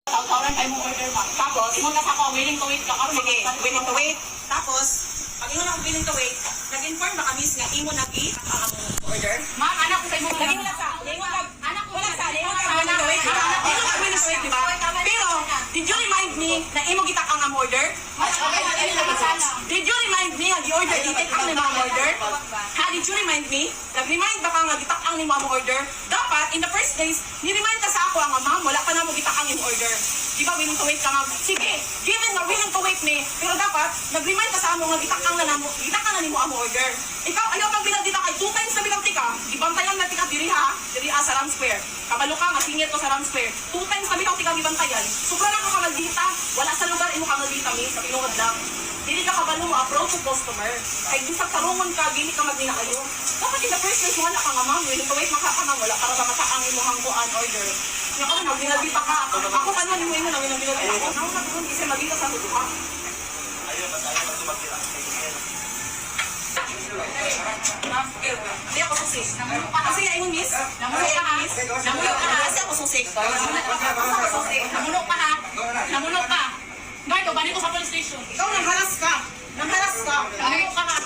Sausawan kayo mo order ba? Tapos, imo na sa ako, willing to wait ka. Sige, willing to wait. Tapos, pag imo na akong willing to wait, nag-inform ba kami nga imo nag-i ang order? Ma'am, anak ko sa imo. Lagi mo lang sa, Anak ko wala sa, willing to wait, di ba? Anak ko. Willing to wait, di ba? Pero, did you remind me na imo gitakang ang order? Did you remind me nga gi-order di-take ang nimo ang order? Ha, did you remind me? Nag-remind ba ka nga gitakang nimo ang order? Dapat, in the first place, ni-remind ka sa ako ang ma'am, wala pa na mo gitakang yung order. Di ba, willing to wait ka nga? Sige, given na willing to wait me, pero dapat, nag-remind ka sa amo nga gitakang na nimo ang order. Ikaw, ayaw kang binagdita kay 2 times na binagdi ka, gibantayan na tika diri ha sa Ram Square. Kabalo ka nga, senior ko sa Ram Square. 2 times na binagdi ka gibantayan. Sobra na ka kamaldita, wala sa lugar imo kamaldita mi, sa Pilungod lang. Dili ka kabalo mo approach yung customer. Kay bisag tarungon ka, dili ka magdina kayo. Dapat in the first place, wala ka nga ma'am, willing to wait makakamang wala para ba makaang imo hangkuan order. Nga ako, nagbinagdita ka. Ako pa naman yung na binagdita ako. Ako na kung isa magdita sa tuto ka. Hindi ako susi. Kasi nga yung miss. Namulok ka ha. Namulok ka ha. Kasi ako susi. Namulok ka ha. Namulok ka. Guard, o balik ko sa police station. Ikaw nangharas ka. Nangharas ka. Namulok ka ha.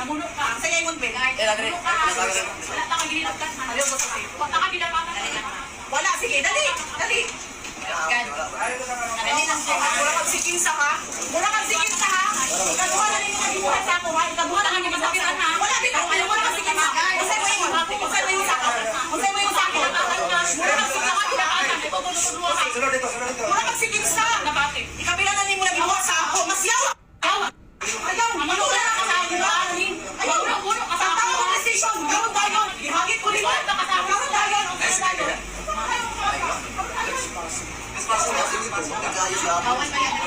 Namulok ka. Sa ngayon, Ben. Namulok ka ha. Wala ka ginilagkas ha. Wala ka ginilagkas. Wala, sige. Dali. Dali. Dali lang siya. Mura kang sikinsa ha. Mura kang sikinsa ha. Ikaduha na rin yung nagibuhat sa ako ha. Ikaduha na kang masakitan ha. Wala din ako. Ayaw mo na kang sikinsa. Usay mo yun. Usay mo yun sa ako. Usay mo yun sa ako. Mura kang sikinsa ha. Mura kang sikinsa. Ikabila na rin mo nagibuhat sa ako. Masyawa. Ayaw. Manula na ka sa ako. Ayaw. Puno ka sa Sa tao ng station. Gawin tayo. Ihagit ko rin. Gawin tayo. Kawan ba yan?